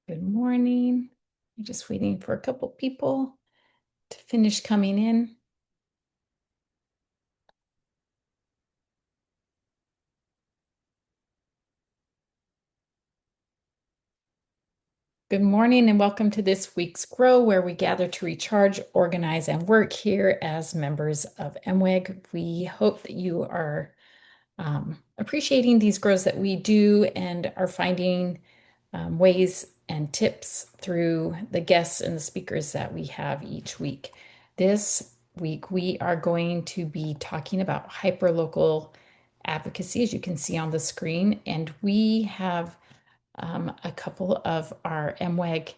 Good morning. I'm just waiting for a couple people to finish coming in. Good morning and welcome to this week's Grow, where we gather to recharge, organize, and work here as members of MWEG. We hope that you are appreciating these grows that we do and are finding ways and tips through the guests and the speakers that we have each week. This week, we are going to be talking about hyperlocal advocacy, as you can see on the screen, and we have a couple of our MWEG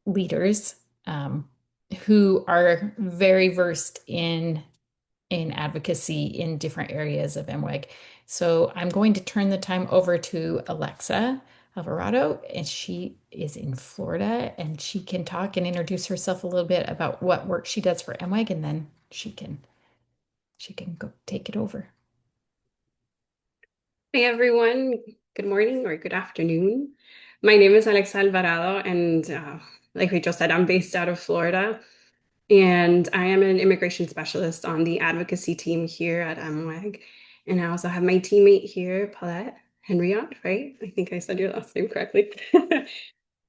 leaders um, who are very versed in advocacy in different areas of MWEG. So I'm going to turn the time over to Alexa Alvarado, and she is in Florida, and she can talk and introduce herself a little bit about what work she does for MWEG, and then she can go take it over. Hey everyone, good morning or good afternoon. My name is Alexa Alvarado, and like Rachel said, I'm based out of Florida, and I am an immigration specialist on the advocacy team here at MWAG. And I also have my teammate here, Paulette Henriot, right? I think I said your last name correctly,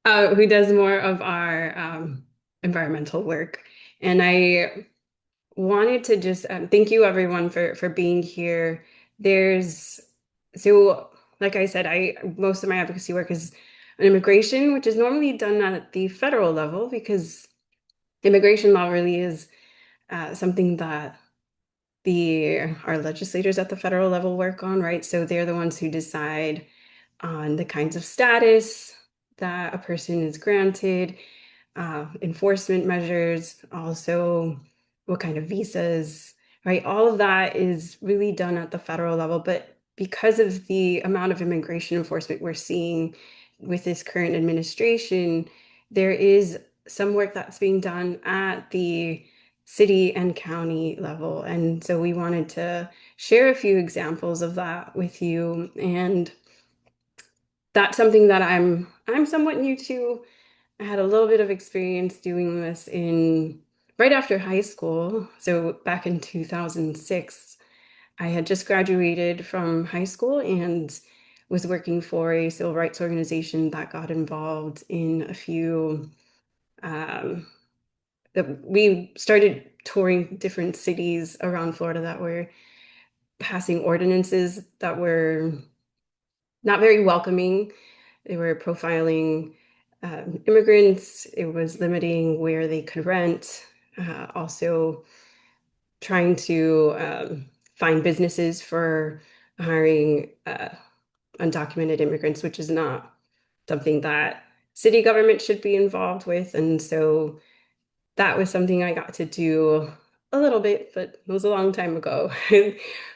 who does more of our environmental work. And I wanted to just thank you everyone for being here. There's so like I said, I most of my advocacy work is on immigration, which is normally done at the federal level because immigration law really is something that the our legislators at the federal level work on, right? So they're the ones who decide on the kinds of status that a person is granted, enforcement measures, also what kind of visas, right? All of that is really done at the federal level. But because of the amount of immigration enforcement we're seeing with this current administration, there is some work that's being done at the city and county level. And so we wanted to share a few examples of that with you. And that's something that I'm somewhat new to. I had a little bit of experience doing this in right after high school. So back in 2006, I had just graduated from high school and was working for a civil rights organization that got involved in a few um, that we started touring different cities around Florida that were passing ordinances that were not very welcoming. They were profiling immigrants. It was limiting where they could rent. Also trying to find businesses for hiring undocumented immigrants, which is not something that city government should be involved with. And so that was something I got to do a little bit, but it was a long time ago.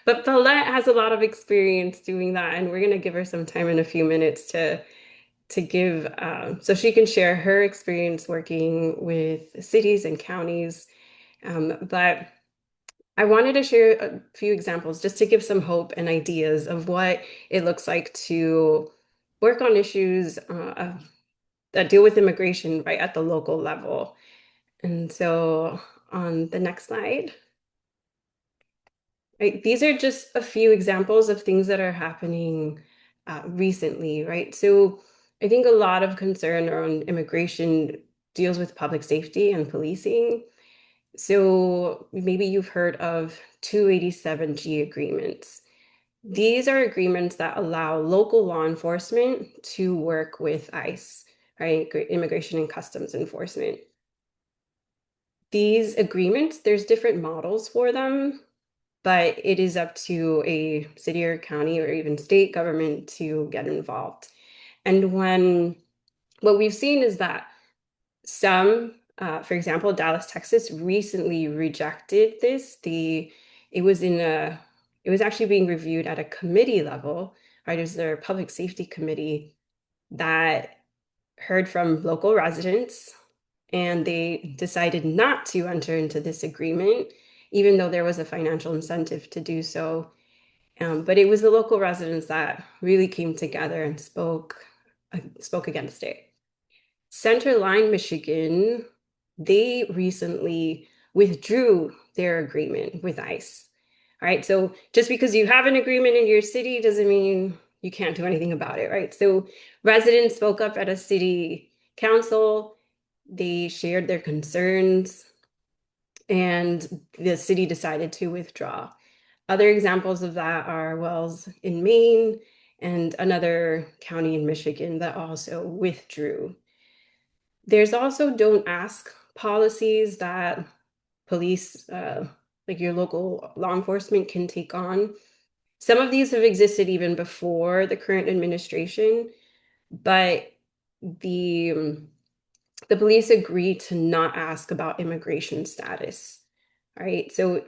But Paulette has a lot of experience doing that, and we're going to give her some time in a few minutes to give so she can share her experience working with cities and counties. But I wanted to share a few examples just to give some hope and ideas of what it looks like to work on issues that deal with immigration right at the local level. And so on the next slide, right, these are just a few examples of things that are happening recently, right? So I think a lot of concern around immigration deals with public safety and policing. So maybe you've heard of 287G agreements. These are agreements that allow local law enforcement to work with ICE, right? Immigration and Customs Enforcement. These agreements, there's different models for them, but it is up to a city or county or even state government to get involved. And what we've seen is that for example, Dallas, Texas, recently rejected this. It was in a, it was actually being reviewed at a committee level, right? It was their public safety committee that heard from local residents, and they decided not to enter into this agreement, even though there was a financial incentive to do so. But it was the local residents that really came together and spoke against it. Center Line, Michigan, they recently withdrew their agreement with ICE. All right, so just because you have an agreement in your city doesn't mean you can't do anything about it, right? So residents spoke up at a city council, they shared their concerns, and the city decided to withdraw. Other examples of that are Wells in Maine and another county in Michigan that also withdrew. There's also don't ask policies that police, like your local law enforcement, can take on. Some of these have existed even before the current administration, but the the police agreed to not ask about immigration status. All right. So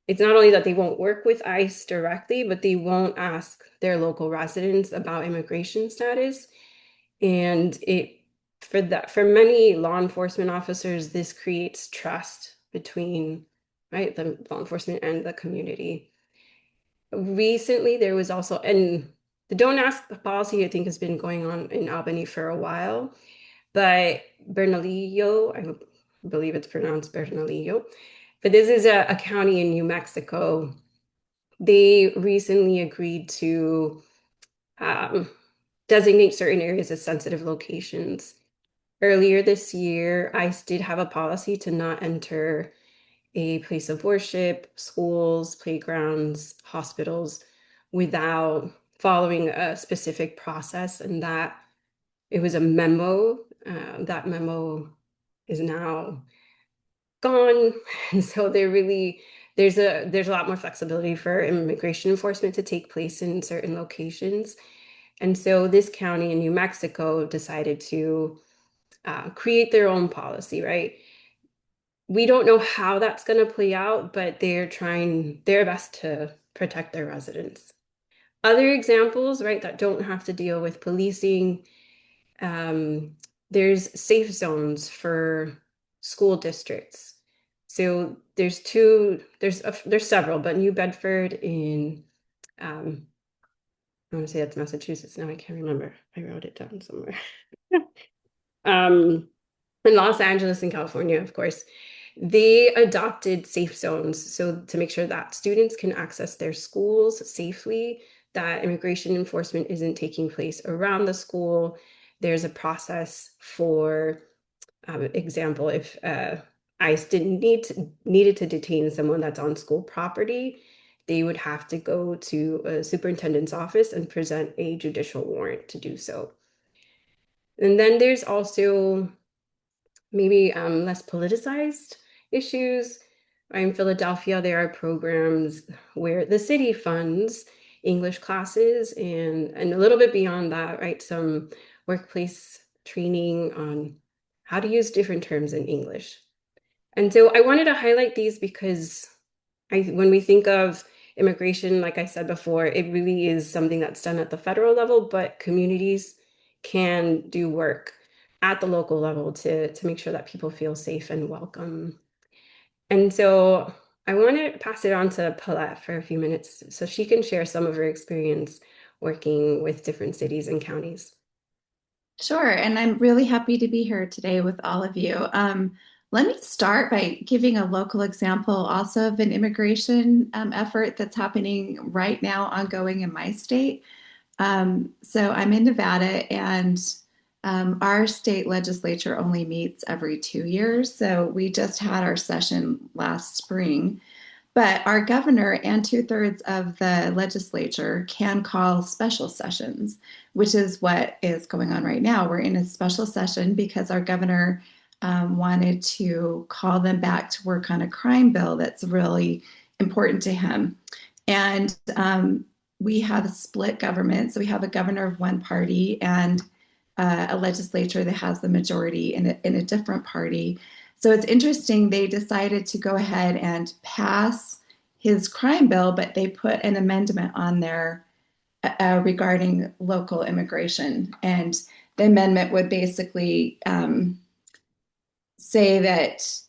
it's not only that they won't work with ICE directly, but they won't ask their local residents about immigration status. And it for many law enforcement officers, this creates trust between, right, the law enforcement and the community. Recently, there was also, and the don't ask policy, I think, has been going on in Albany for a while, but Bernalillo, I believe it's pronounced Bernalillo, but this is a county in New Mexico. They recently agreed to um, designate certain areas as sensitive locations. Earlier this year, ICE did have a policy to not enter a place of worship, schools, playgrounds, hospitals without following a specific process, and that it was a memo. That memo is now gone, and so there's a lot more flexibility for immigration enforcement to take place in certain locations. And so this county in New Mexico decided to create their own policy, right? We don't know how that's going to play out, but they're trying their best to protect their residents. Other examples, right, that don't have to deal with policing, um, there's safe zones for school districts. So there's several, but New Bedford in, um, I want to say that's Massachusetts. Now I can't remember. I wrote it down somewhere. Um, in Los Angeles in California, of course, they adopted safe zones so to make sure that students can access their schools safely, that immigration enforcement isn't taking place around the school. There's a process for example, if ICE didn't needed to detain someone that's on school property, they would have to go to a superintendent's office and present a judicial warrant to do so. And then there's also maybe less politicized issues. In Philadelphia, there are programs where the city funds English classes and a little bit beyond that, right? Some workplace training on how to use different terms in English. And so I wanted to highlight these because when we think of immigration, like I said before, it really is something that's done at the federal level, but communities can do work at the local level to make sure that people feel safe and welcome. And so I want to pass it on to Paulette for a few minutes so she can share some of her experience working with different cities and counties. Sure, and I'm really happy to be here today with all of you. Let me start by giving a local example also of an immigration effort that's happening right now, ongoing in my state. So I'm in Nevada, and our state legislature only meets every 2 years. So we just had our session last spring. But our governor and two-thirds of the legislature can call special sessions, which is what is going on right now. We're in a special session because our governor wanted to call them back to work on a crime bill that's really important to him. And we have a split government. So we have a governor of one party and a legislature that has the majority in a different party. So it's interesting, they decided to go ahead and pass his crime bill, but they put an amendment on there regarding local immigration. And the amendment would basically say that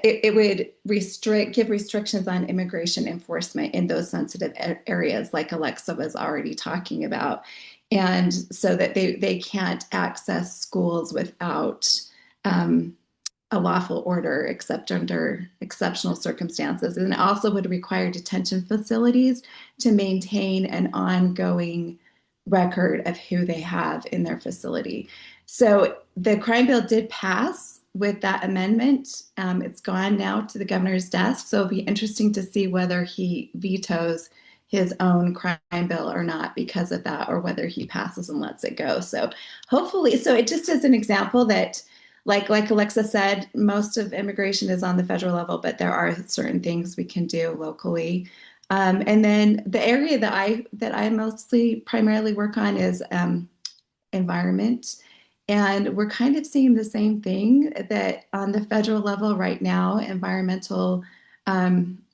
it would give restrictions on immigration enforcement in those sensitive areas, like Alexa was already talking about. and so that they can't access schools without um, a lawful order except under exceptional circumstances. And it also would require detention facilities to maintain an ongoing record of who they have in their facility. So the crime bill did pass with that amendment. It's gone now to the governor's desk. So it'll be interesting to see whether he vetoes his own crime bill or not because of that, or whether he passes and lets it go. So hopefully, so it just is an example that like Alexa said, most of immigration is on the federal level, but there are certain things we can do locally. And then the area that I mostly primarily work on is environment. And we're kind of seeing the same thing that on the federal level right now, environmental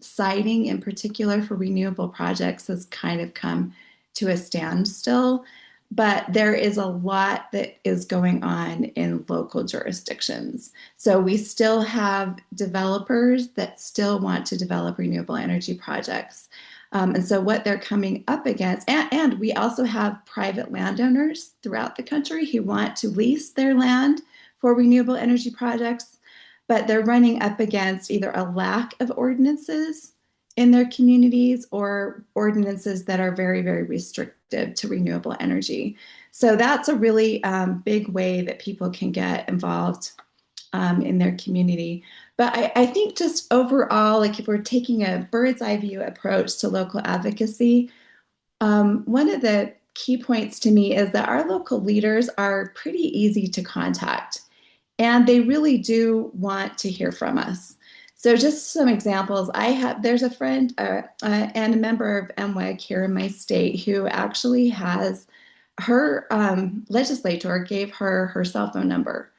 siting in particular for renewable projects has kind of come to a standstill. But there is a lot that is going on in local jurisdictions. So we still have developers that still want to develop renewable energy projects. And so what they're coming up against, and we also have private landowners throughout the country who want to lease their land for renewable energy projects, but they're running up against either a lack of ordinances in their communities or ordinances that are very, very restrictive to renewable energy. So that's a really big way that people can get involved in their community. But I think just overall, like if we're taking a bird's eye view approach to local advocacy, one of the key points to me is that our local leaders are pretty easy to contact, and they really do want to hear from us. So just some examples. There's a friend and a member of MWEG here in my state who actually has her legislator gave her cell phone number.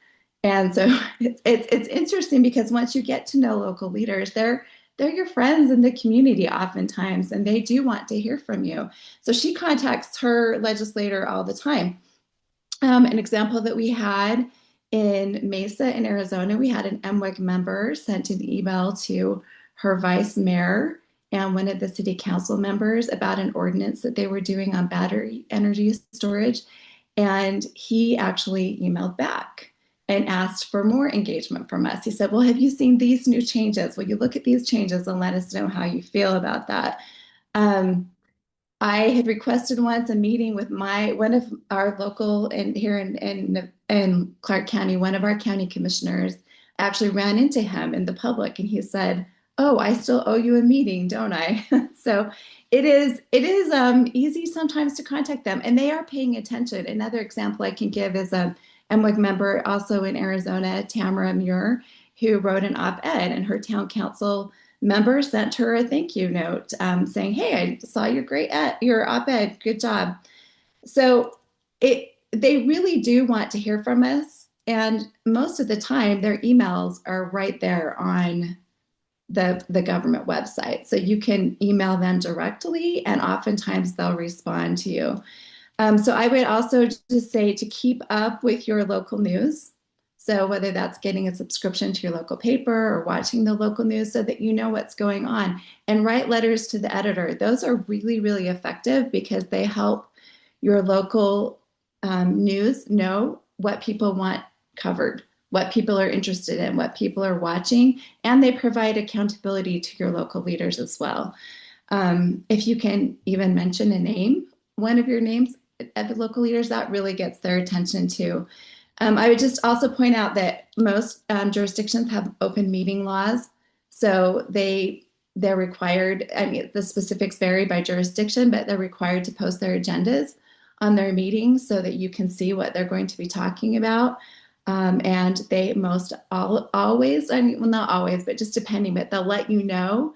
And so it's interesting because once you get to know local leaders, they're your friends in the community oftentimes, and they do want to hear from you. So she contacts her legislator all the time. An example that we had in Mesa in Arizona, we had an MWEG member sent an email to her vice mayor and one of the city council members about an ordinance that they were doing on battery energy storage. And he actually emailed back and asked for more engagement from us. He said, well, have you seen these new changes? Will you look at these changes and let us know how you feel about that? Um, I had requested once a meeting with one of our local and here in Clark County, one of our county commissioners actually ran into him in the public and he said, "Oh, I still owe you a meeting, don't I?" So it is easy sometimes to contact them, and they are paying attention. Another example I can give is a MWIC member also in Arizona, Tamara Muir, who wrote an op-ed, and her town council member sent her a thank you note saying, "Hey, I saw your op-ed. Good job." So they really do want to hear from us, and most of the time, their emails are right there on the government website. So you can email them directly, and oftentimes they'll respond to you. So I would also just say to keep up with your local news. So whether that's getting a subscription to your local paper or watching the local news so that you know what's going on, and write letters to the editor. Those are really, really effective because they help your local news know what people want covered, what people are interested in, what people are watching, and they provide accountability to your local leaders as well. If you can even mention a name, one of your names at the local leaders, that really gets their attention too. I would just also point out that most jurisdictions have open meeting laws, so they're required. I mean, the specifics vary by jurisdiction, but they're required to post their agendas on their meetings so that you can see what they're going to be talking about. And they always, I mean, well, not always, but just depending, but they'll let you know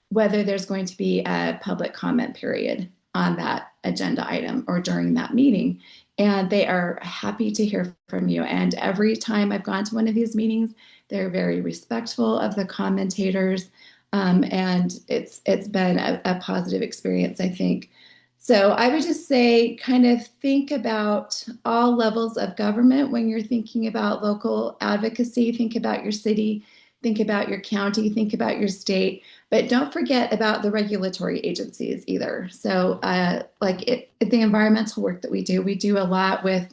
whether there's going to be a public comment period on that agenda item or during that meeting. And they are happy to hear from you. And every time I've gone to one of these meetings, they're very respectful of the commentators. And it's been a positive experience, I think. So I would just say kind of think about all levels of government when you're thinking about local advocacy. Think about your city think about your county, think about your state, but don't forget about the regulatory agencies either. So, the environmental work that we do a lot with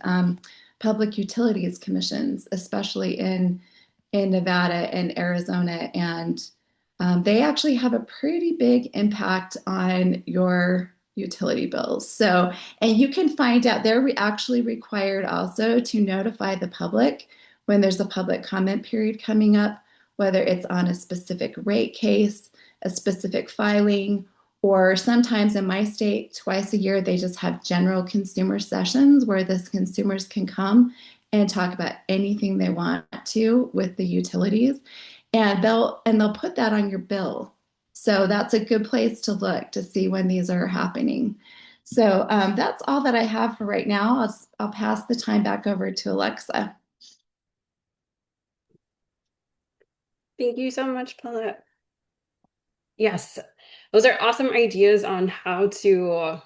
public utilities commissions, especially in Nevada and Arizona, and they actually have a pretty big impact on your utility bills. So, and you can find out they're actually required also to notify the public when there's a public comment period coming up, whether it's on a specific rate case, a specific filing, or sometimes in my state, twice a year, they just have general consumer sessions where the consumers can come and talk about anything they want to with the utilities. And they'll put that on your bill. So that's a good place to look to see when these are happening. So that's all that I have for right now. I'll pass the time back over to Alexa. Thank you so much, Paulette. Yes, those are awesome ideas on how to,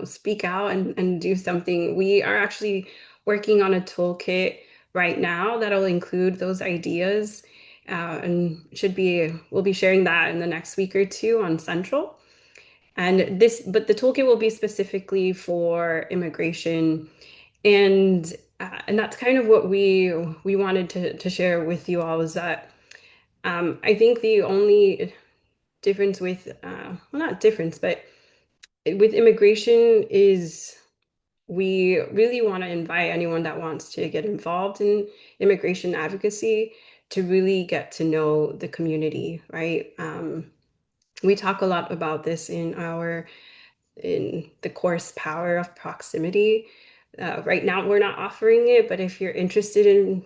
speak out and do something. We are actually working on a toolkit right now that'll include those ideas, and we'll be sharing that in the next week or two on Central. But the toolkit will be specifically for immigration, and that's kind of what we wanted to share with you all is that I think the only difference with well, not difference, but with immigration is we really want to invite anyone that wants to get involved in immigration advocacy to really get to know the community, right? We talk a lot about this in the course Power of Proximity. Right now, we're not offering it, but if you're interested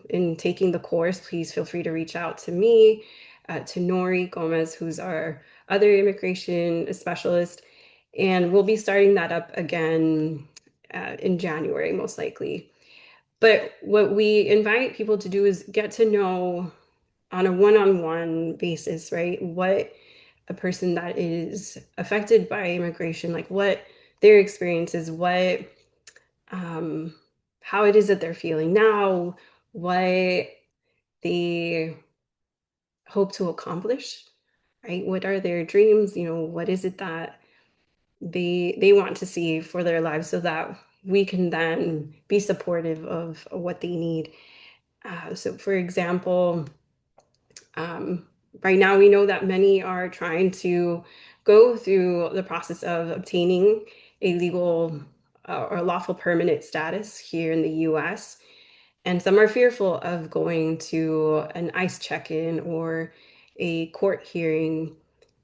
in taking the course, please feel free to reach out to me, to Nori Gomez, who's our other immigration specialist, and we'll be starting that up again in January, most likely. But what we invite people to do is get to know on a one-on-one basis, right? What a person that is affected by immigration, like what their experience is, um, how it is that they're feeling now, what they hope to accomplish, right? What are their dreams? What is it that they want to see for their lives so that we can then be supportive of what they need. So for example, um, right now we know that many are trying to go through the process of obtaining a legal or lawful permanent status here in the US. And some are fearful of going to an ICE check-in or a court hearing,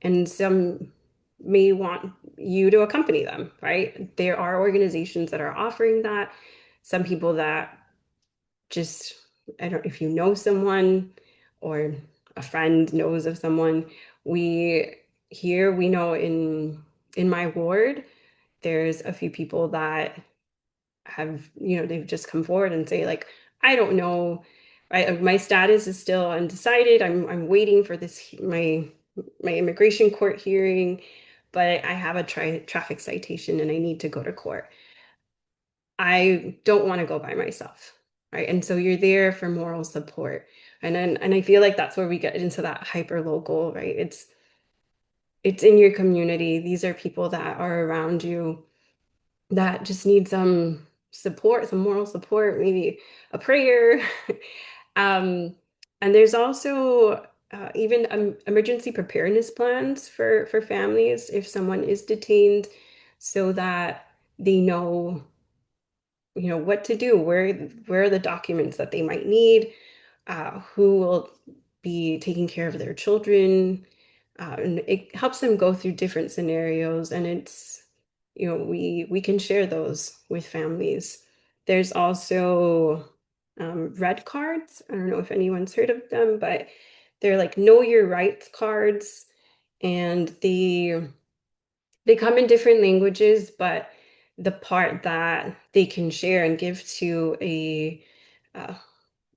and some may want you to accompany them, right? There are organizations that are offering that. Some people that just, I don't, if you know someone or a friend knows of someone, we know in my ward, there's a few people that have, they've just come forward and say like, I don't know, right? My status is still undecided. I'm waiting for my immigration court hearing, but I have a traffic citation and I need to go to court. I don't want to go by myself, right? And so you're there for moral support. And I feel like that's where we get into that hyper local, right? It's in your community. These are people that are around you that just need some support, some moral support, maybe a prayer. um, and there's also even emergency preparedness plans for families if someone is detained, so that they know what to do, where are the documents that they might need, who will be taking care of their children, and it helps them go through different scenarios, and it's we can share those with families. There's also red cards. I don't know if anyone's heard of them, but they're like know your rights cards, and they come in different languages, but the part that they can share and give to a uh,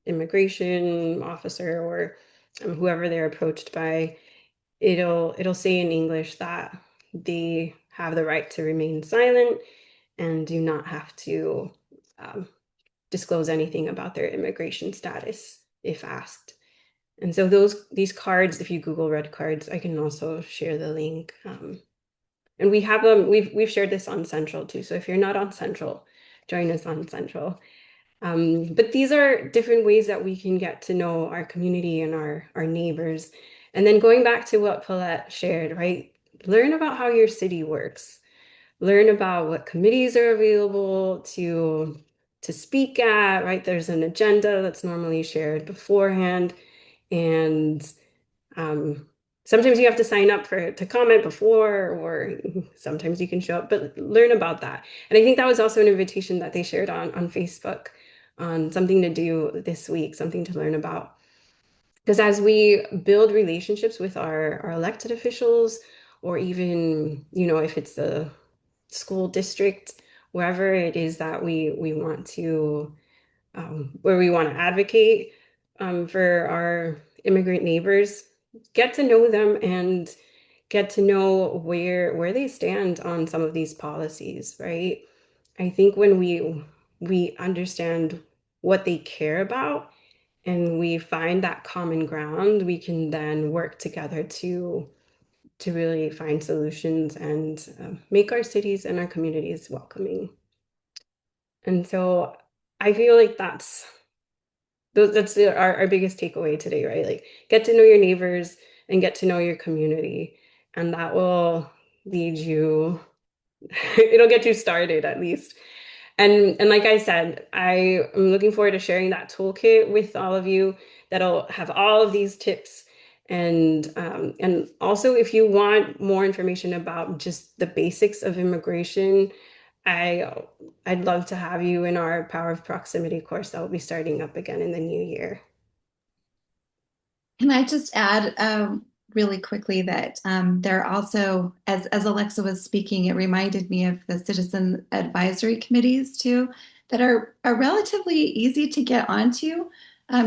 immigration officer or whoever they're approached by, it'll say in English that they have the right to remain silent and do not have to um, disclose anything about their immigration status if asked. And so these cards, if you Google red cards, I can also share the link. And we have them, we've shared this on Central too. So if you're not on Central, join us on Central. But these are different ways that we can get to know our community and our neighbors. And then going back to what Paulette shared, right? Learn about how your city works. Learn about what committees are available to speak at, right? There's an agenda that's normally shared beforehand. And um, sometimes you have to sign up to comment before, or sometimes you can show up, but learn about that. And I think that was also an invitation that they shared on Facebook on something to do this week, something to learn about. Because as we build relationships with our elected officials, or even, if it's the school district, wherever it is that we want to where we want to advocate for our immigrant neighbors, get to know them and get to know where they stand on some of these policies, right? I think when we understand what they care about and we find that common ground, we can then work together to really find solutions and make our cities and our communities welcoming. And so I feel like that's our biggest takeaway today, right? Like get to know your neighbors and get to know your community. And that will lead you, it'll get you started at least. And like I said, I am looking forward to sharing that toolkit with all of you that'll have all of these tips. And also if you want more information about just the basics of immigration, I I'd love to have you in our Power of Proximity course that will be starting up again in the new year. Can I just add really quickly that there are also, as Alexa was speaking, it reminded me of the citizen advisory committees too, that are relatively easy to get onto.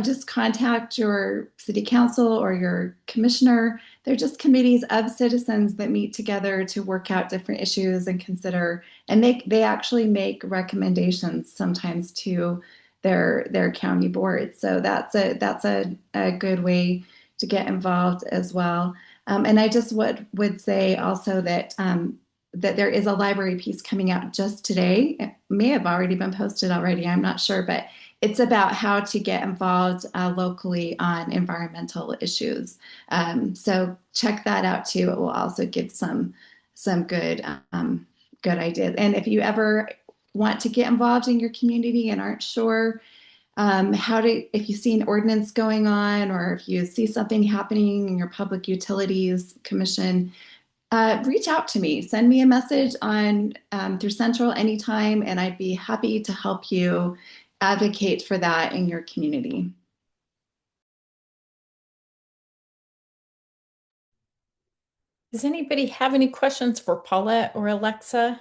Just contact your city council or your commissioner. They're just committees of citizens that meet together to work out different issues and consider, and they actually make recommendations sometimes to their county boards. So that's a good way to get involved as well. And I just would say also that that there is a library piece coming out just today. It may have already been posted already. I'm not sure, but it's about how to get involved locally on environmental issues. So check that out too. It will also give some good ideas. And if you ever want to get involved in your community and aren't sure if you see an ordinance going on or if you see something happening in your public utilities commission, reach out to me. Send me a message on through Central anytime, and I'd be happy to help you advocate for that in your community. Does anybody have any questions for Paulette or Alexa?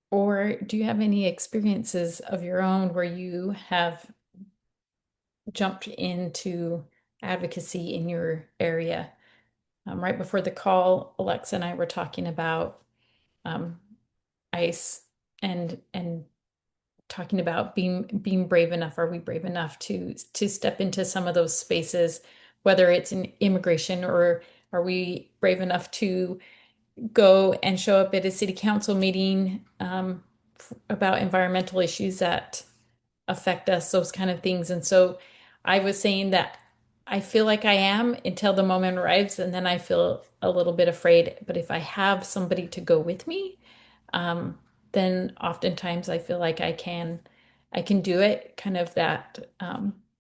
Or do you have any experiences of your own where you have jumped into advocacy in your area? Right before the call, Alexa and I were talking about um, ICE and talking about being brave enough. Are we brave enough to step into some of those spaces, whether it's in immigration, or are we brave enough to go and show up at a city council meeting about environmental issues that affect us, those kind of things. And so I was saying that I feel like I am until the moment arrives, and then I feel a little bit afraid. But if I have somebody to go with me, um, then oftentimes I feel like I can do it, kind of that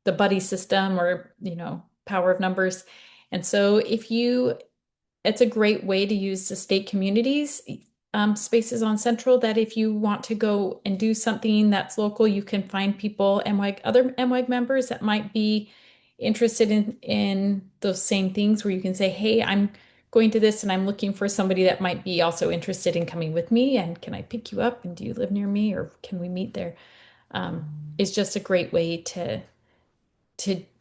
the buddy system or power of numbers. And so it's a great way to use the state communities spaces on Central, that if you want to go and do something that's local, you can find people, other MWAG members that might be interested in those same things, where you can say, hey, I'm going to this and I'm looking for somebody that might be also interested in coming with me. And can I pick you up? And do you live near me, or can we meet there? It's just a great way to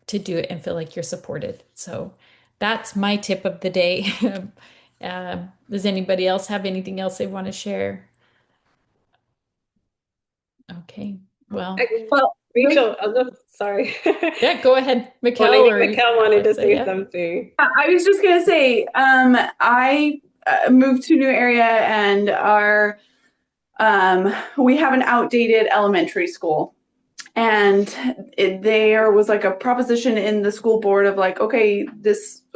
do it and feel like you're supported. So that's my tip of the day. Does anybody else have anything else they want to share? Okay, well, Well, Rachel, sorry. Yeah, go ahead, Well, I Mikkel think or Mikkel wanted to Alexa. say Yeah. something. I was just gonna say, I moved to a new area and we have an outdated elementary school. And there was like a proposition in the school board of like, okay,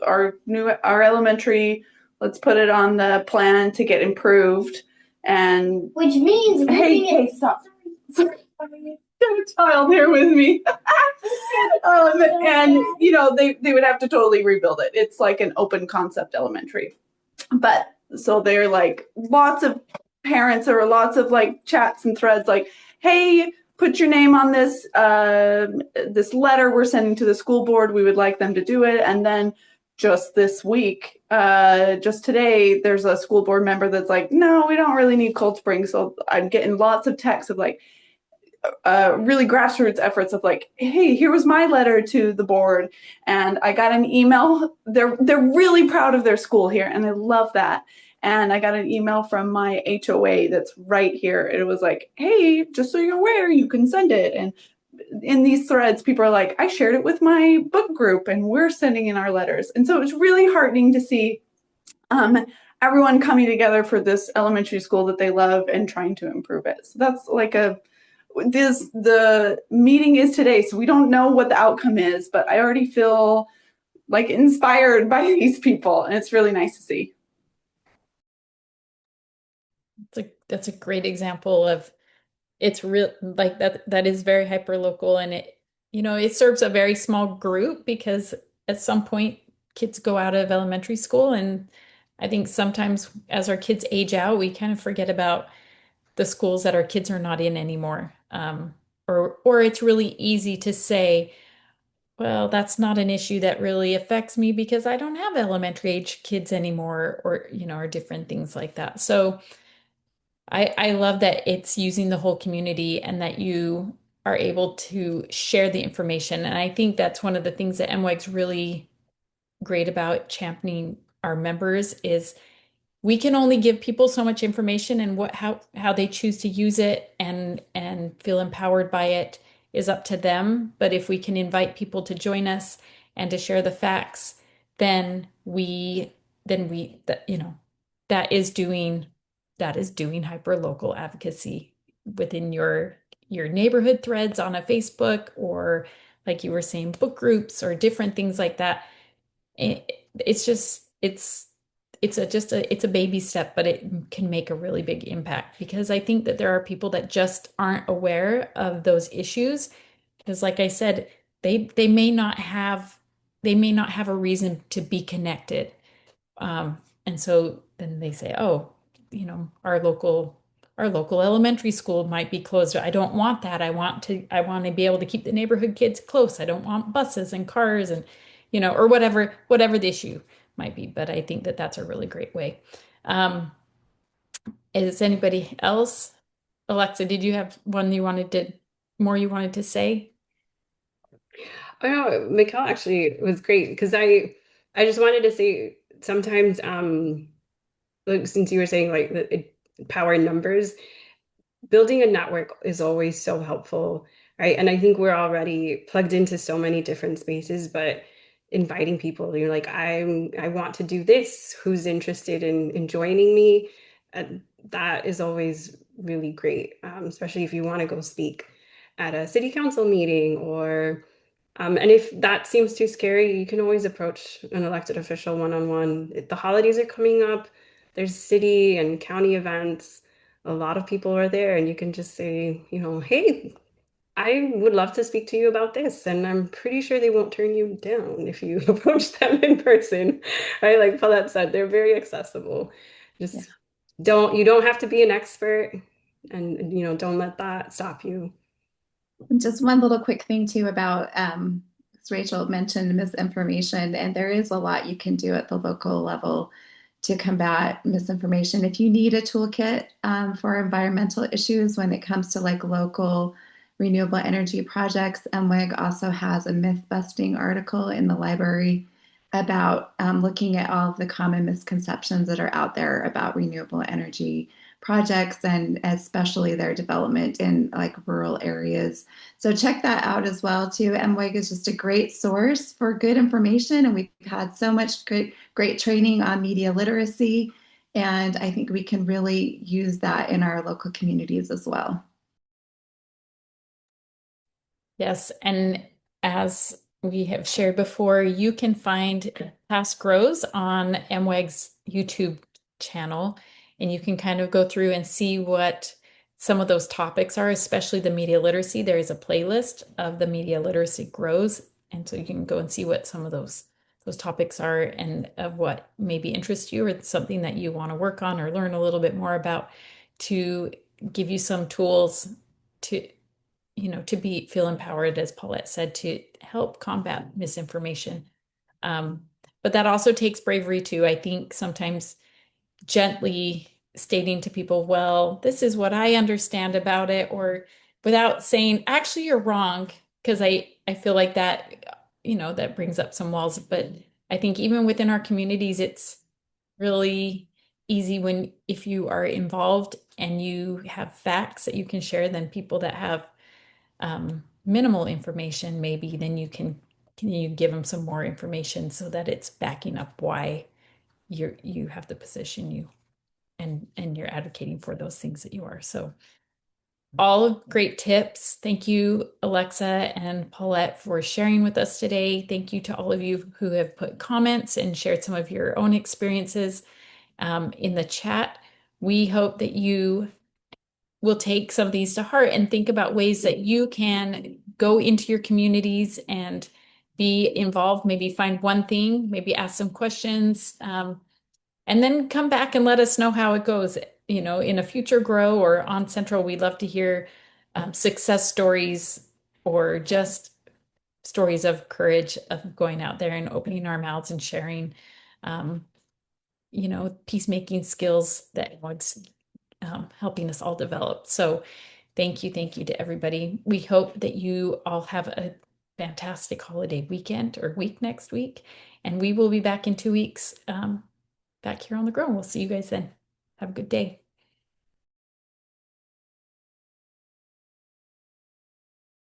our elementary, let's put it on the plan to get improved. And Which means hey, stop. Sorry, got a child here with me. And they would have to totally rebuild it. It's like an open concept elementary. But so they're like lots of parents or lots of like chats and threads like, hey, put your name on this letter we're sending to the school board. We would like them to do it. And then just this week, just today, there's a school board member that's like, no, we don't really need Cold Spring. So I'm getting lots of texts of like, really grassroots efforts of like, hey, here was my letter to the board, and I got an email. They're really proud of their school here, and I love that. And I got an email from my HOA that's right here. It was like, hey, just so you're aware, you can send it. And in these threads, people are like, I shared it with my book group, and we're sending in our letters. And so it was really heartening to see everyone coming together for this elementary school that they love and trying to improve it. So that's like the meeting is today, so we don't know what the outcome is, but I already feel like inspired by these people, and it's really nice to see. That's a great example of it's real like that is very hyper local, and it serves a very small group because at some point kids go out of elementary school, and I think sometimes as our kids age out, we kind of forget about the schools that our kids are not in anymore. Or it's really easy to say, well, that's not an issue that really affects me because I don't have elementary age kids anymore, or different things like that. So I love that it's using the whole community and that you are able to share the information. And I think that's one of the things that MWEG's really great about championing our members is we can only give people so much information, and how they choose to use it and feel empowered by it is up to them. But if we can invite people to join us and to share the facts, then we that is doing hyper local advocacy within your neighborhood threads on a Facebook, or like you were saying, book groups or different things like that. It's just it's a baby step, but it can make a really big impact because I think that there are people that just aren't aware of those issues because, like I said, they may not have a reason to be connected. And so then they say, oh, our local elementary school might be closed. I don't want that. I want to be able to keep the neighborhood kids close. I don't want buses and cars and, or whatever the issue might be. But I think that that's a really great way. Um, is anybody else? Alexa, did you have you wanted to say? Oh no, Mikkel actually was great because I just wanted to say sometimes like since you were saying like power in numbers, building a network is always so helpful, right? And I think we're already plugged into so many different spaces, but inviting people, you're like, I want to do this. Who's interested in joining me? That is always really great, especially if you want to go speak at a city council meeting or and if that seems too scary, you can always approach an elected official one-on-one. The holidays are coming up. There's city and county events. A lot of people are there, and you can just say, hey, I would love to speak to you about this. And I'm pretty sure they won't turn you down if you approach them in person. Right? Like Paulette said, they're very accessible. Yeah. Just you don't have to be an expert, and don't let that stop you. Just one little quick thing too about, as Rachel mentioned, misinformation, and there is a lot you can do at the local level to combat misinformation. If you need a toolkit for environmental issues when it comes to like local renewable energy projects, MWIG also has a myth busting article in the library about looking at all of the common misconceptions that are out there about renewable energy projects and especially their development in like rural areas. So check that out as well too. MWEG is just a great source for good information, and we've had so much great training on media literacy, and I think we can really use that in our local communities as well. Yes, and as we have shared before, you can find past grows on MWEG's YouTube channel, and you can kind of go through and see what some of those topics are, especially the media literacy. There is a playlist of the media literacy grows, and so you can go and see what some of those topics are and of what maybe interests you or something that you want to work on or learn a little bit more about to give you some tools to to feel empowered, as Paulette said, to help combat misinformation. But that also takes bravery too. I think sometimes gently stating to people, well, this is what I understand about it, or without saying, actually, you're wrong, because I feel like that, that brings up some walls. But I think even within our communities, it's really easy if you are involved and you have facts that you can share, than people that have minimal information, maybe then can you give them some more information so that it's backing up why you have the position you and you're advocating for those things that you are. So all great tips. Thank you, Alexa and Paulette, for sharing with us today. Thank you to all of you who have put comments and shared some of your own experiences in the chat. We hope that you will take some of these to heart and think about ways that you can go into your communities and be involved. Maybe find one thing, maybe ask some questions, and then come back and let us know how it goes. In a future grow or on Central, we'd love to hear success stories or just stories of courage of going out there and opening our mouths and sharing, um, peacemaking skills that was helping us all develop. So thank you to everybody. We hope that you all have a fantastic holiday weekend or week next week, and we will be back in 2 weeks, back here on the Grow. We'll see you guys then. Have a good day.